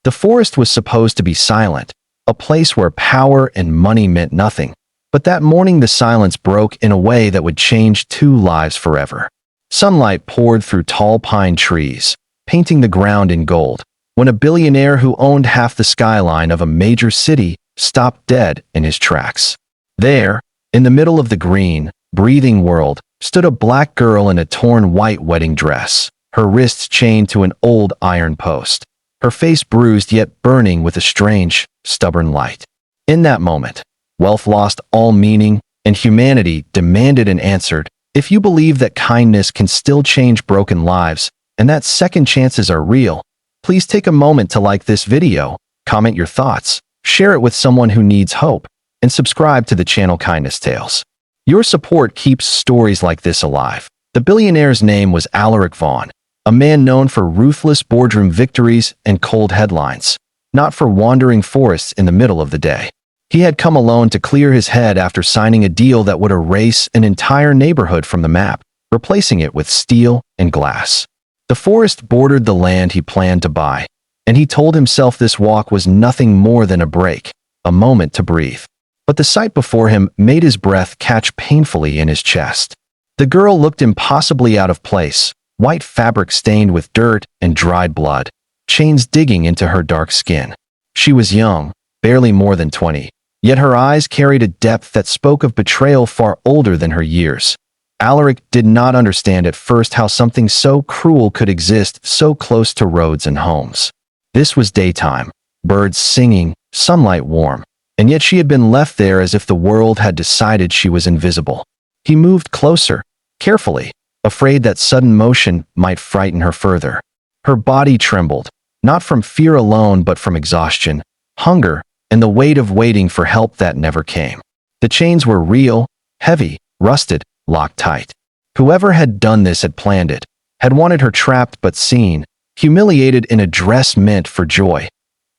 The forest was supposed to be silent, a place where power and money meant nothing. But that morning the silence broke in a way that would change two lives forever. Sunlight poured through tall pine trees, painting the ground in gold, when a billionaire who owned half the skyline of a major city stopped dead in his tracks. There, in the middle of the green, breathing world, stood a black girl in a torn white wedding dress, her wrists chained to an old iron post, her face bruised yet burning with a strange, stubborn light. In that moment, wealth lost all meaning, and humanity demanded and answered, if you believe that kindness can still change broken lives, and that second chances are real, please take a moment to like this video, comment your thoughts, share it with someone who needs hope, and subscribe to the channel Kindness Tales. Your support keeps stories like this alive. The billionaire's name was Alaric Vaughn, a man known for ruthless boardroom victories and cold headlines, not for wandering forests in the middle of the day. He had come alone to clear his head after signing a deal that would erase an entire neighborhood from the map, replacing it with steel and glass. The forest bordered the land he planned to buy, and he told himself this walk was nothing more than a break, a moment to breathe. But the sight before him made his breath catch painfully in his chest. The girl looked impossibly out of place, white fabric stained with dirt and dried blood, chains digging into her dark skin. She was young, barely more than 20, yet her eyes carried a depth that spoke of betrayal far older than her years. Alaric did not understand at first how something so cruel could exist so close to roads and homes. This was daytime, birds singing, sunlight warm, and yet she had been left there as if the world had decided she was invisible. He moved closer, carefully, afraid that sudden motion might frighten her further. Her body trembled, not from fear alone but from exhaustion, hunger, and the weight of waiting for help that never came. The chains were real, heavy, rusted, locked tight. Whoever had done this had planned it, had wanted her trapped but seen, humiliated in a dress meant for joy.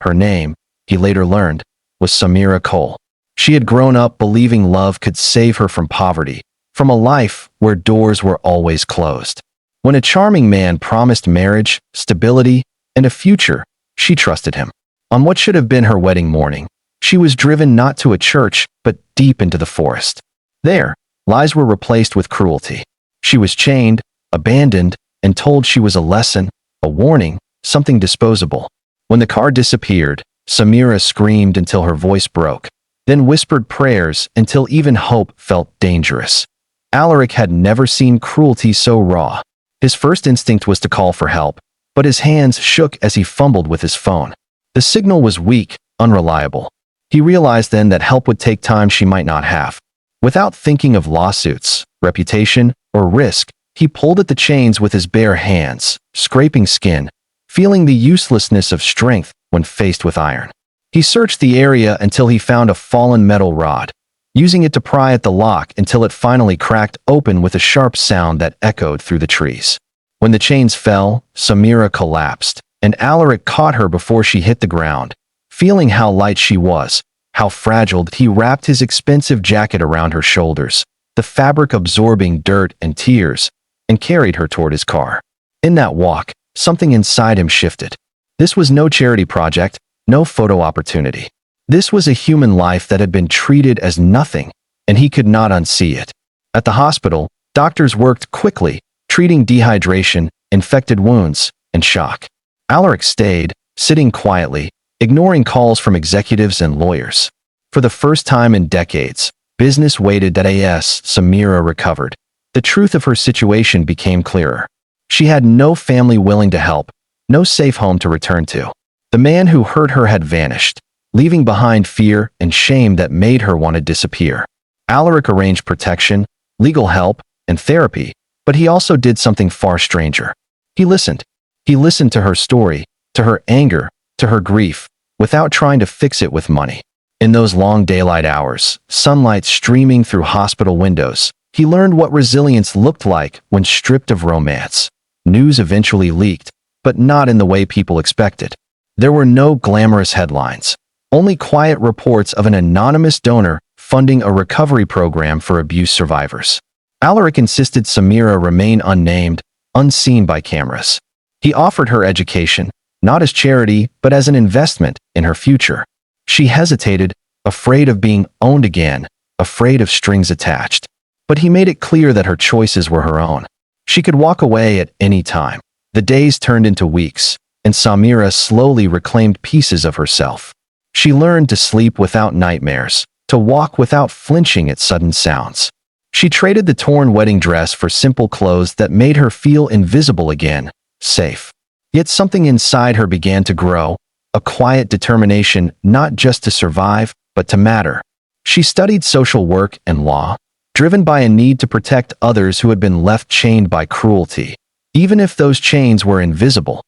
Her name, he later learned, was Samira Cole. She had grown up believing love could save her from poverty, from a life where doors were always closed. When a charming man promised marriage, stability, and a future, she trusted him. On what should have been her wedding morning, she was driven not to a church, but deep into the forest. There, lies were replaced with cruelty. She was chained, abandoned, and told she was a lesson, a warning, something disposable. When the car disappeared, Samira screamed until her voice broke, then whispered prayers until even hope felt dangerous. Alaric had never seen cruelty so raw. His first instinct was to call for help, but his hands shook as he fumbled with his phone. The signal was weak, unreliable. He realized then that help would take time she might not have. Without thinking of lawsuits, reputation, or risk, he pulled at the chains with his bare hands, scraping skin, feeling the uselessness of strength when faced with iron. He searched the area until he found a fallen metal rod, using it to pry at the lock until it finally cracked open with a sharp sound that echoed through the trees. When the chains fell, Samira collapsed, and Alaric caught her before she hit the ground. Feeling how light she was, how fragile, he wrapped his expensive jacket around her shoulders, the fabric absorbing dirt and tears, and carried her toward his car. In that walk, something inside him shifted. This was no charity project, no photo opportunity. This was a human life that had been treated as nothing, and he could not unsee it. At the hospital, doctors worked quickly, treating dehydration, infected wounds, and shock. Alaric stayed, sitting quietly, ignoring calls from executives and lawyers. For the first time in decades, business waited that as Samira recovered. The truth of her situation became clearer. She had no family willing to help, no safe home to return to. The man who hurt her had vanished, leaving behind fear and shame that made her want to disappear. Alaric arranged protection, legal help, and therapy, but he also did something far stranger. He listened. He listened to her story, to her anger, to her grief, without trying to fix it with money. In those long daylight hours, sunlight streaming through hospital windows, he learned what resilience looked like when stripped of romance. News eventually leaked, but not in the way people expected. There were no glamorous headlines, only quiet reports of an anonymous donor funding a recovery program for abuse survivors. Alaric insisted Samira remain unnamed, unseen by cameras. He offered her education, not as charity, but as an investment in her future. She hesitated, afraid of being owned again, afraid of strings attached. But he made it clear that her choices were her own. She could walk away at any time. The days turned into weeks, and Samira slowly reclaimed pieces of herself. She learned to sleep without nightmares, to walk without flinching at sudden sounds. She traded the torn wedding dress for simple clothes that made her feel invisible again, safe. Yet something inside her began to grow, a quiet determination not just to survive, but to matter. She studied social work and law, driven by a need to protect others who had been left chained by cruelty. Even if those chains were invisible,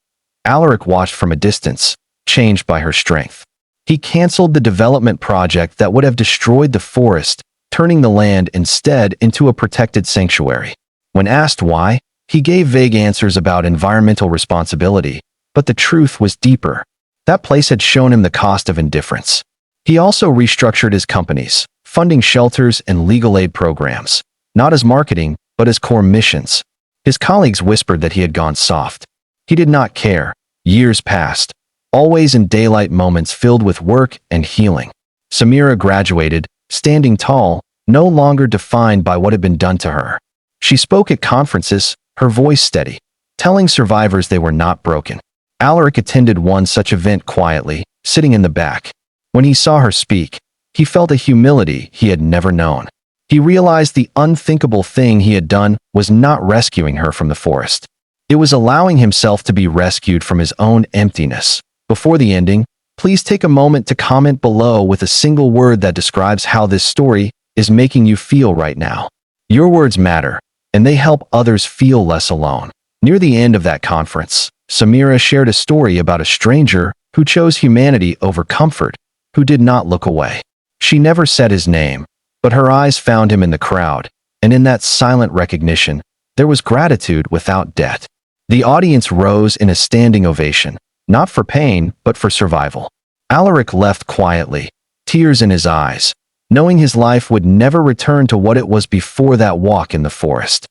Alaric watched from a distance, changed by her strength. He canceled the development project that would have destroyed the forest, turning the land instead into a protected sanctuary. When asked why, he gave vague answers about environmental responsibility, but the truth was deeper. That place had shown him the cost of indifference. He also restructured his companies, funding shelters and legal aid programs, not as marketing, but as core missions. His colleagues whispered that he had gone soft. He did not care. Years passed, always in daylight moments filled with work and healing. Samira graduated, standing tall, no longer defined by what had been done to her. She spoke at conferences, her voice steady, telling survivors they were not broken. Alaric attended one such event quietly, sitting in the back. When he saw her speak, he felt a humility he had never known. He realized the unthinkable thing he had done was not rescuing her from the forest. It was allowing himself to be rescued from his own emptiness. Before the ending, please take a moment to comment below with a single word that describes how this story is making you feel right now. Your words matter, and they help others feel less alone. Near the end of that conference, Samira shared a story about a stranger who chose humanity over comfort, who did not look away. She never said his name, but her eyes found him in the crowd, and in that silent recognition, there was gratitude without debt. The audience rose in a standing ovation, not for pain, but for survival. Alaric left quietly, tears in his eyes, knowing his life would never return to what it was before that walk in the forest.